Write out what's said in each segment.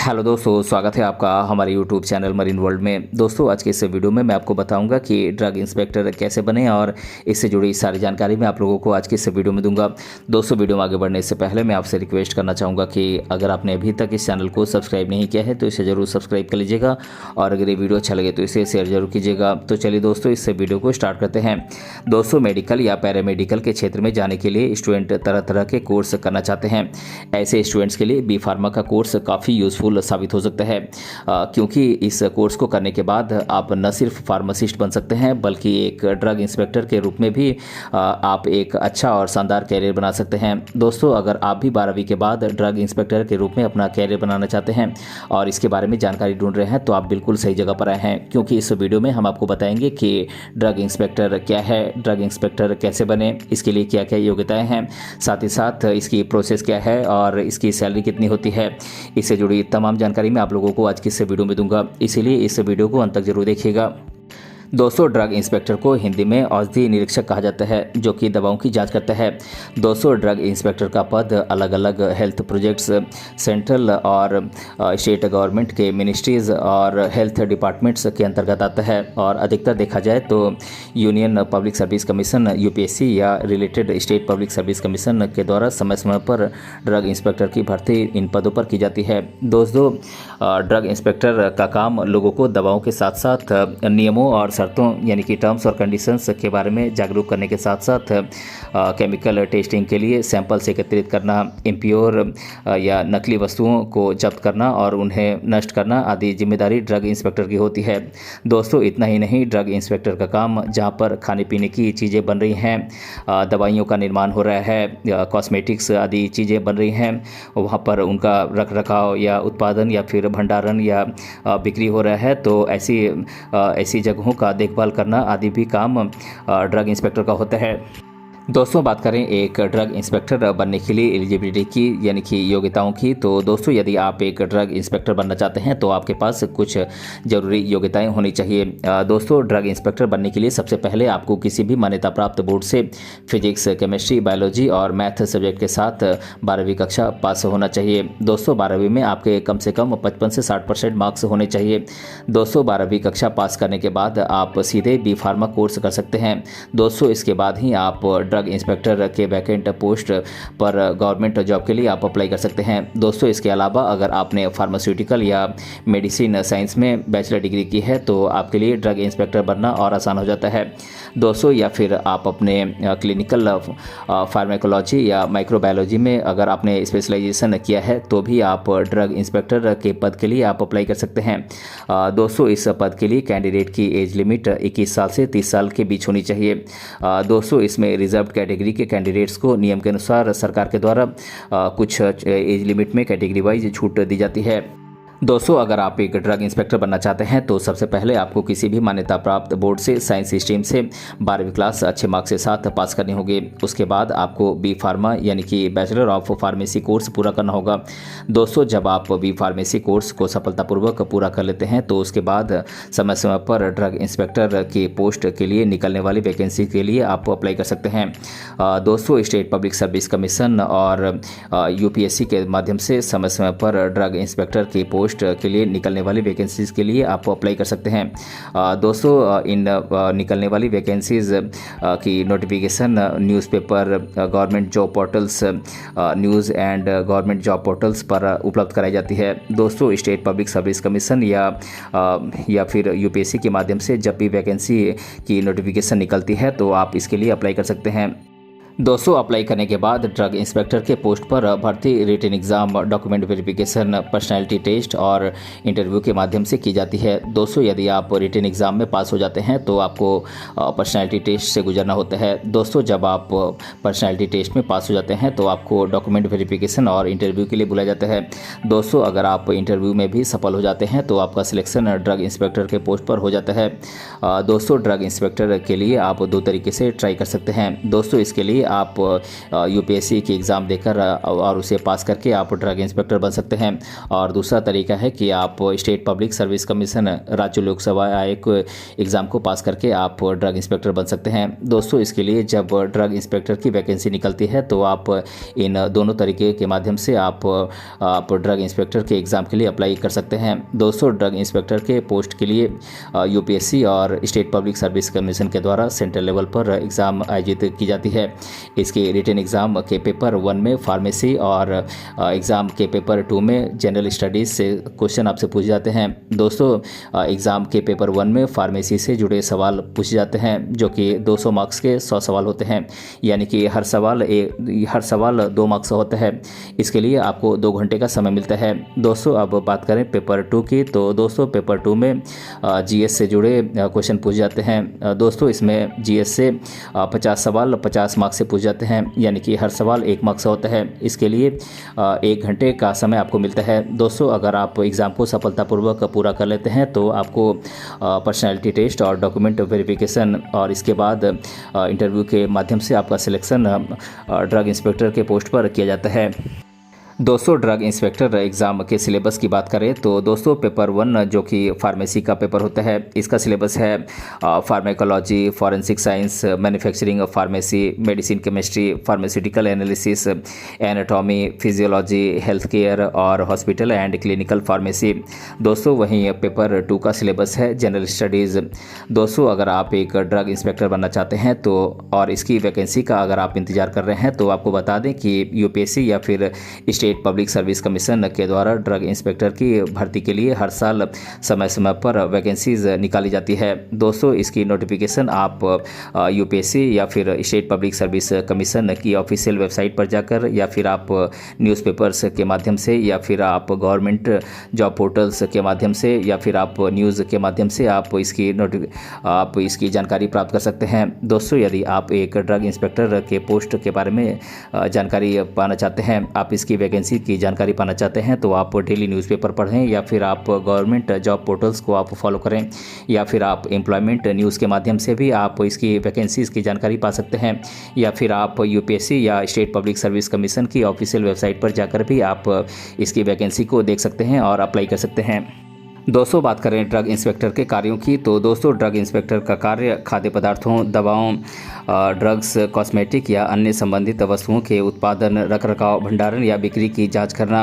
Hello दोस्तों, स्वागत है आपका हमारे यूट्यूब चैनल मरीन वर्ल्ड में। दोस्तों, आज के इस वीडियो में मैं आपको बताऊंगा कि ड्रग इंस्पेक्टर कैसे बने और इससे जुड़ी सारी जानकारी मैं आप लोगों को आज के इस वीडियो में दूंगा। दोस्तों, वीडियो में आगे बढ़ने से पहले मैं आपसे रिक्वेस्ट करना चाहूँगा कि अगर आपने अभी तक इस चैनल को सब्सक्राइब नहीं किया है तो इसे ज़रूर सब्सक्राइब कर लीजिएगा और अगर ये वीडियो अच्छा लगे तो इसे शेयर जरूर कीजिएगा। तो चलिए दोस्तों, इस वीडियो को स्टार्ट करते हैं। दोस्तों, मेडिकल या पैरामेडिकल के क्षेत्र में जाने के लिए स्टूडेंट तरह तरह के कोर्स करना चाहते हैं। ऐसे स्टूडेंट्स के लिए बी फार्मा का कोर्स काफ़ी यूज़फुल साबित हो सकता है, क्योंकि इस कोर्स को करने के बाद आप न सिर्फ फार्मासिस्ट बन सकते हैं बल्कि एक ड्रग इंस्पेक्टर के रूप में भी आप एक अच्छा और शानदार कैरियर बना सकते हैं। दोस्तों, अगर आप भी 12वीं के बाद ड्रग इंस्पेक्टर के रूप में अपना कैरियर बनाना चाहते हैं और इसके बारे में जानकारी ढूंढ रहे हैं तो आप बिल्कुल सही जगह पर आए हैं, क्योंकि इस वीडियो में हम आपको बताएंगे कि ड्रग इंस्पेक्टर क्या है, ड्रग इंस्पेक्टर कैसे बने, इसके लिए क्या क्या योग्यताएं हैं, साथ ही साथ इसकी प्रोसेस क्या है और इसकी सैलरी कितनी होती है। इससे जुड़ी तमाम जानकारी मैं आप लोगों को आज की इस वीडियो में दूंगा, इसीलिए इस वीडियो को अंत तक जरूर देखिएगा। दोस्तों, ड्रग इंस्पेक्टर को हिंदी में औषधि निरीक्षक कहा जाता है, जो कि दवाओं की जांच करता है। दोस्तों, ड्रग इंस्पेक्टर का पद अलग अलग हेल्थ प्रोजेक्ट्स, सेंट्रल और स्टेट गवर्नमेंट के मिनिस्ट्रीज़ और हेल्थ डिपार्टमेंट्स के अंतर्गत आता है और अधिकतर देखा जाए तो union public service commission UPSC या related state public service commission के द्वारा समय समय पर ड्रग इंस्पेक्टर की भर्ती इन पदों पर की जाती है। दोस्तों, ड्रग इंस्पेक्टर का काम लोगों को दवाओं के साथ साथ नियमों और शर्तों यानी कि टर्म्स और कंडीशंस के बारे में जागरूक करने के साथ साथ केमिकल टेस्टिंग के लिए सैंपल्स एकत्रित करना, इम्प्योर या नकली वस्तुओं को जब्त करना और उन्हें नष्ट करना आदि जिम्मेदारी ड्रग इंस्पेक्टर की होती है। दोस्तों, इतना ही नहीं, ड्रग इंस्पेक्टर का काम जहां पर खाने पीने की चीज़ें बन रही हैं, दवाइयों का निर्माण हो रहा है, कॉस्मेटिक्स आदि चीज़ें बन रही हैं, वहाँ पर उनका रख रखाव या उत्पादन या फिर भंडारण या बिक्री हो रहा है, तो ऐसी जगहों का देखभाल करना आदि भी काम ड्रग इंस्पेक्टर का होता है। दोस्तों, बात करें एक ड्रग इंस्पेक्टर बनने के लिए एलिजिबिलिटी की यानी कि योग्यताओं की, तो दोस्तों यदि आप एक ड्रग इंस्पेक्टर बनना चाहते हैं तो आपके पास कुछ ज़रूरी योग्यताएं होनी चाहिए। दोस्तों, ड्रग इंस्पेक्टर बनने के लिए सबसे पहले आपको किसी भी मान्यता प्राप्त बोर्ड से फिजिक्स, केमिस्ट्री, बायोलॉजी और मैथ सब्जेक्ट के साथ 12वीं कक्षा पास होना चाहिए। दोस्तों, 12वीं में आपके कम से कम 55 से 60% मार्क्स होने चाहिए। दोस्तों, 12वीं कक्षा पास करने के बाद आप सीधे बी फार्मा कोर्स कर सकते हैं। दोस्तों, इसके बाद ही आप ड्रग इंस्पेक्टर के वैकेंट पोस्ट पर गवर्नमेंट जॉब के लिए आप अप्लाई कर सकते हैं। दोस्तों, इसके अलावा अगर आपने फार्मास्यूटिकल या मेडिसिन साइंस में बैचलर डिग्री की है तो आपके लिए ड्रग इंस्पेक्टर बनना और आसान हो जाता है। दोस्तों, या फिर आप अपने क्लिनिकल फार्माकोलॉजी या माइक्रोबायोलॉजी में अगर आपने स्पेशलाइजेशन किया है तो भी आप ड्रग इंस्पेक्टर के पद के लिए आप अप्लाई कर सकते हैं। दोस्तों, इस पद के लिए कैंडिडेट की एज लिमिट 21 साल से 30 साल के बीच होनी चाहिए। दोस्तों, इसमें रिजर्व कैटेगरी के कैंडिडेट्स को नियम के अनुसार सरकार के द्वारा कुछ एज लिमिट में कैटेगरी वाइज छूट दी जाती है। दोस्तों, अगर आप एक ड्रग इंस्पेक्टर बनना चाहते हैं तो सबसे पहले आपको किसी भी मान्यता प्राप्त बोर्ड से साइंस स्ट्रीम से 12वीं क्लास अच्छे मार्क्स के साथ पास करनी होगी। उसके बाद आपको बी फार्मा यानी कि बैचलर ऑफ फार्मेसी कोर्स पूरा करना होगा। दोस्तों, जब आप बी फार्मेसी कोर्स को सफलतापूर्वक पूरा कर लेते हैं तो उसके बाद समय समय पर ड्रग इंस्पेक्टर की पोस्ट के लिए निकलने वाली वैकेंसी के लिए आप अप्लाई कर सकते हैं। दोस्तों, स्टेट पब्लिक सर्विस कमीशन और यूपीएससी के माध्यम से समय समय पर ड्रग इंस्पेक्टर की पोस्ट के लिए निकलने वाली वैकेंसीज के लिए आप अप्लाई कर सकते हैं। दोस्तों, इन निकलने वाली वैकेंसीज की notification newspaper, government job portals, news and government job portals पर उपलब्ध कराई जाती है। दोस्तों, स्टेट पब्लिक सर्विस कमीशन या फिर यूपीएससी के माध्यम से जब भी वैकेंसी की नोटिफिकेशन निकलती है तो आप इसके लिए अप्लाई कर सकते हैं। दोस्तों, अप्लाई करने के बाद ड्रग इंस्पेक्टर के पोस्ट पर भर्ती written exam, document verification, personality test और इंटरव्यू के माध्यम से की जाती है। दोस्तों, यदि आप रिटन एग्जाम में पास हो जाते हैं तो आपको पर्सनैलिटी टेस्ट से गुजरना होता है। दोस्तों, जब आप पर्सनैलिटी टेस्ट में पास हो जाते हैं तो आपको डॉक्यूमेंट वेरिफिकेशन और इंटरव्यू के लिए बुलाया जाता है। दोस्तों, अगर आप इंटरव्यू में भी सफल हो जाते हैं तो आपका सिलेक्शन ड्रग इंस्पेक्टर के पोस्ट पर हो जाता है। दोस्तों, ड्रग इंस्पेक्टर के लिए आप 2 तरीके से ट्राई कर सकते हैं। दोस्तों, इसके लिए आप यूपीएससी की एग्ज़ाम देकर और उसे पास करके आप ड्रग इंस्पेक्टर बन सकते हैं। और दूसरा तरीका है कि आप स्टेट पब्लिक सर्विस कमीशन राज्य लोक सेवा आयोग एग्ज़ाम को पास करके आप ड्रग इंस्पेक्टर बन सकते हैं। दोस्तों, इसके लिए जब ड्रग इंस्पेक्टर की वैकेंसी निकलती है तो आप इन दोनों तरीके के माध्यम से आप ड्रग इंस्पेक्टर के एग्ज़ाम के लिए अप्लाई कर सकते हैं। दोस्तों, ड्रग इंस्पेक्टर के पोस्ट के लिए यूपीएससी और स्टेट पब्लिक सर्विस कमीशन के द्वारा सेंट्रल लेवल पर एग्ज़ाम आयोजित की जाती है। इसके रिटन एग्ज़ाम के पेपर 1 में फार्मेसी और एग्ज़ाम के पेपर 2 में जनरल स्टडीज़ से क्वेश्चन आपसे पूछे जाते हैं। दोस्तों, एग्ज़ाम के पेपर 1 में फार्मेसी से जुड़े सवाल पूछे जाते हैं जो कि 200 मार्क्स के 100 सवाल होते हैं, यानी कि हर सवाल 2 मार्क्स का होता है। इसके लिए आपको 2 घंटे का समय मिलता है। दोस्तों, अब बात करें पेपर 2 की, तो दोस्तों पेपर 2 में जीएस से जुड़े क्वेश्चन पूछे जाते हैं। दोस्तों, इसमें जीएस से 50 सवाल 50 मार्क्स से पूछे जाते हैं, यानी कि हर सवाल 1 मार्क्स का होता है। इसके लिए 1 घंटे का समय आपको मिलता है। दोस्तों, अगर आप एग्ज़ाम को सफलतापूर्वक पूरा कर लेते हैं तो आपको पर्सनैलिटी टेस्ट और डॉक्यूमेंट वेरिफिकेशन और इसके बाद इंटरव्यू के माध्यम से आपका सिलेक्शन ड्रग इंस्पेक्टर के पोस्ट पर किया जाता है। दोस्तों, ड्रग इंस्पेक्टर एग्ज़ाम के सिलेबस की बात करें तो दोस्तों पेपर 1 जो कि फार्मेसी का पेपर होता है, इसका सिलेबस है pharmacology, forensic science, manufacturing of pharmacy, medicine chemistry, pharmaceutical analysis, anatomy, physiology, health care और हॉस्पिटल एंड क्लिनिकल फार्मेसी। दोस्तों, वहीं पेपर 2 का सिलेबस है जनरल स्टडीज़। दोस्तों, अगर आप एक ड्रग इंस्पेक्टर बनना चाहते हैं तो और इसकी वैकेंसी का अगर आप इंतज़ार कर रहे हैं तो आपको बता दें कि यूपीएससी या फिर स्टेट पब्लिक सर्विस कमीशन के द्वारा ड्रग इंस्पेक्टर की भर्ती के लिए हर साल समय समय पर वैकेंसीज निकाली जाती है। दोस्तों, इसकी नोटिफिकेशन आप यूपीएससी या फिर स्टेट पब्लिक सर्विस कमीशन की ऑफिशियल वेबसाइट पर जाकर या फिर आप न्यूज़पेपर्स के माध्यम से या फिर आप गवर्नमेंट जॉब पोर्टल्स के माध्यम से या फिर आप न्यूज़ के माध्यम से आप इसकी जानकारी प्राप्त कर सकते हैं। दोस्तों, यदि आप एक ड्रग इंस्पेक्टर के पोस्ट के बारे में जानकारी पाना चाहते हैं, आप इसकी वैकेंसी की जानकारी पाना चाहते हैं तो आप डेली न्यूज़पेपर पढ़ें या फिर आप गवर्नमेंट जॉब पोर्टल्स को आप फॉलो करें या फिर आप एम्प्लॉयमेंट न्यूज़ के माध्यम से भी आप इसकी वैकेंसीज़ की जानकारी पा सकते हैं या फिर आप यूपीएससी या स्टेट पब्लिक सर्विस कमीशन की ऑफिशियल वेबसाइट पर जाकर भी आप इसकी वैकेंसी को देख सकते हैं और अप्लाई कर सकते हैं। दोस्तों, बात करें ड्रग इंस्पेक्टर के कार्यों की तो दोस्तों ड्रग इंस्पेक्टर का कार्य खाद्य पदार्थों, दवाओं, ड्रग्स, कॉस्मेटिक या अन्य संबंधित वस्तुओं के उत्पादन, रखरखाव, भंडारण या बिक्री की जांच करना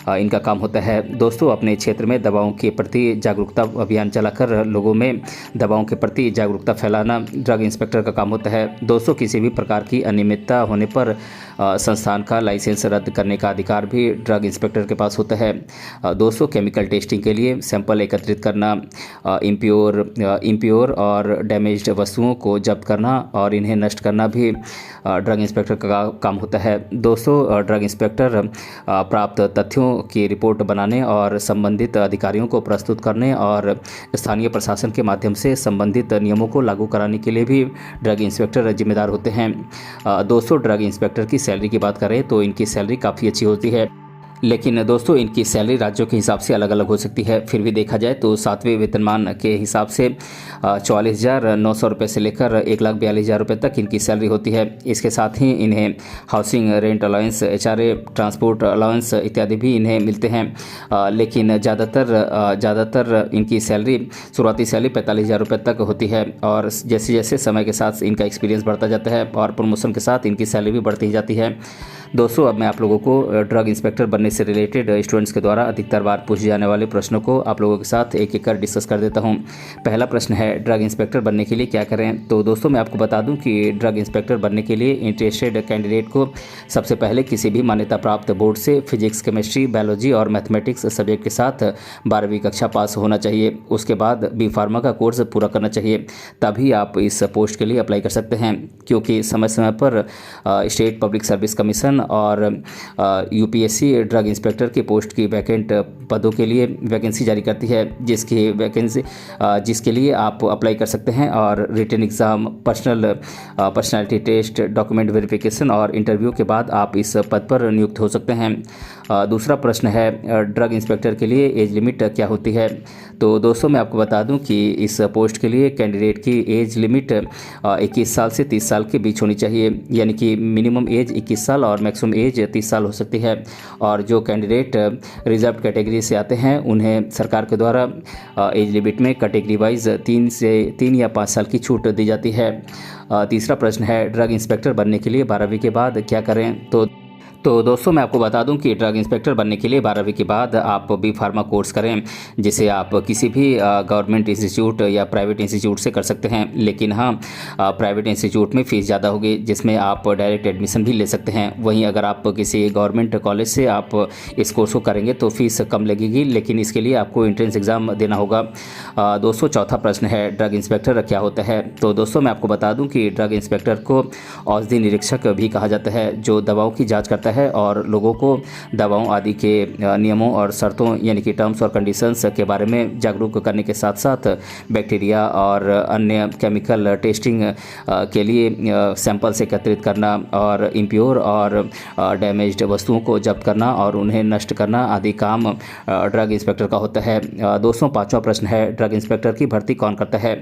इनका काम होता है। दोस्तों, अपने क्षेत्र में दवाओं के प्रति जागरूकता अभियान चलाकर लोगों में दवाओं के प्रति जागरूकता फैलाना ड्रग इंस्पेक्टर का काम होता है। दोस्तों, किसी भी प्रकार की अनियमितता होने पर संस्थान का लाइसेंस रद्द करने का अधिकार भी ड्रग इंस्पेक्टर के पास होता है। दोस्तों, केमिकल टेस्टिंग के लिए सैंपल एकत्रित करना, इम्प्योर और डैमेज्ड वस्तुओं को जब्त करना और इन्हें नष्ट करना भी ड्रग इंस्पेक्टर का काम होता है। दोस्तों, ड्रग इंस्पेक्टर प्राप्त तथ्यों की रिपोर्ट बनाने और संबंधित अधिकारियों को प्रस्तुत करने और स्थानीय प्रशासन के माध्यम से संबंधित नियमों को लागू कराने के लिए भी ड्रग इंस्पेक्टर जिम्मेदार होते हैं। दोस्तों, ड्रग इंस्पेक्टर की सैलरी की बात करें तो इनकी सैलरी काफ़ी अच्छी होती है, लेकिन दोस्तों इनकी सैलरी राज्यों के हिसाब से अलग अलग हो सकती है। फिर भी देखा जाए तो 7वें वेतनमान के हिसाब से 44,900 रुपये से लेकर 1,42,000 रुपये तक इनकी सैलरी होती है। इसके साथ ही इन्हें housing rent allowance, HRA, transport allowance इत्यादि भी इन्हें मिलते हैं। लेकिन ज़्यादातर इनकी सैलरी, शुरुआती सैलरी 45,000 रुपये तक होती है और जैसे जैसे समय के साथ इनका एक्सपीरियंस बढ़ता जाता है और प्रमोशन के साथ इनकी सैलरी भी बढ़ती ही जाती है। दोस्तों, अब मैं आप लोगों को ड्रग इंस्पेक्टर बनने से रिलेटेड स्टूडेंट्स के द्वारा अधिकतर बार पूछे जाने वाले प्रश्नों को आप लोगों के साथ एक एक कर डिस्कस कर देता हूं। पहला प्रश्न है, ड्रग इंस्पेक्टर बनने के लिए क्या करें? तो दोस्तों, मैं आपको बता दूं कि ड्रग इंस्पेक्टर बनने के लिए इंटरेस्टेड कैंडिडेट को सबसे पहले किसी भी मान्यता प्राप्त बोर्ड से फिजिक्स, केमिस्ट्री, बायोलॉजी और मैथमेटिक्स सब्जेक्ट के साथ 12वीं कक्षा पास होना चाहिए। उसके बाद बी फार्मा का कोर्स पूरा करना चाहिए, तभी आप इस पोस्ट के लिए अप्लाई कर सकते हैं। क्योंकि समय समय पर स्टेट पब्लिक सर्विस कमीशन और यूपीएससी ड्रग इंस्पेक्टर की पोस्ट की वैकेंट पदों के लिए वैकेंसी जारी करती है, जिसके लिए आप अप्लाई कर सकते हैं। और written exam, personality test, document verification और इंटरव्यू के बाद आप इस पद पर नियुक्त हो सकते हैं। दूसरा प्रश्न है, ड्रग इंस्पेक्टर के लिए एज लिमिट क्या होती है? तो दोस्तों मैं आपको बता दूं कि इस पोस्ट के लिए कैंडिडेट की एज लिमिट 21 साल से 30 साल के बीच होनी चाहिए, यानी कि मिनिमम एज 21 साल और मैक्सिमम एज 30 साल हो सकती है। और जो कैंडिडेट रिजर्व कैटेगरी से आते हैं उन्हें सरकार के द्वारा एज लिमिट में कैटेगरी वाइज 3 या 5 साल की छूट दी जाती है। तीसरा प्रश्न है, ड्रग इंस्पेक्टर बनने के लिए 12वीं के बाद क्या करें? तो दोस्तों मैं आपको बता दूं कि ड्रग इंस्पेक्टर बनने के लिए 12वीं के बाद आप बी फार्मा कोर्स करें, जिसे आप किसी भी गवर्नमेंट इंस्टीट्यूट या प्राइवेट इंस्टीट्यूट से कर सकते हैं। लेकिन हाँ, प्राइवेट इंस्टीट्यूट में फ़ीस ज़्यादा होगी, जिसमें आप डायरेक्ट एडमिशन भी ले सकते हैं। वहीं अगर आप किसी गवर्नमेंट कॉलेज से आप इस कोर्स को करेंगे तो फीस कम लगेगी, लेकिन इसके लिए आपको एंट्रेंस एग्ज़ाम देना होगा। दोस्तों चौथा प्रश्न है, ड्रग इंस्पेक्टर क्या होता है? तो दोस्तों मैं आपको बता दूँ कि ड्रग इंस्पेक्टर को औषधि निरीक्षक भी कहा जाता है, जो दवाओं की जाँच करता है और लोगों को दवाओं आदि के नियमों और शर्तों यानी कि टर्म्स और कंडीशंस के बारे में जागरूक करने के साथ साथ बैक्टीरिया और अन्य केमिकल टेस्टिंग के लिए सैंपल्स एकत्रित करना और इम्प्योर और डैमेज्ड वस्तुओं को जब्त करना और उन्हें नष्ट करना आदि काम ड्रग इंस्पेक्टर का होता है। दोस्तों पांचवा प्रश्न है, ड्रग इंस्पेक्टर की भर्ती कौन करता है?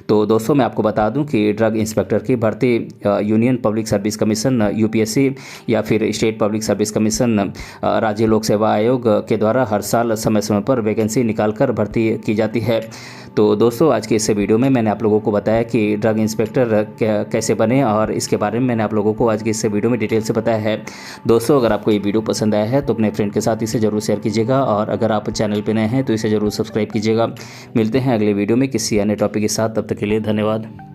तो दोस्तों मैं आपको बता दूं कि ड्रग इंस्पेक्टर की भर्ती union public service commission UPSC या फिर स्टेट पब्लिक सर्विस कमीशन राज्य लोक सेवा आयोग के द्वारा हर साल समय समय पर वैकेंसी निकालकर भर्ती की जाती है। तो दोस्तों आज के इस वीडियो में मैंने आप लोगों को बताया कि ड्रग इंस्पेक्टर कैसे बने और इसके बारे में मैंने आप लोगों को आज के इस वीडियो में डिटेल से बताया है। दोस्तों अगर आपको ये वीडियो पसंद आया है तो अपने फ्रेंड के साथ इसे जरूर शेयर कीजिएगा और अगर आप चैनल पर नए हैं तो इसे जरूर सब्सक्राइब कीजिएगा। मिलते हैं अगले वीडियो में किसी अन्य टॉपिक के साथ, तब तक के लिए धन्यवाद।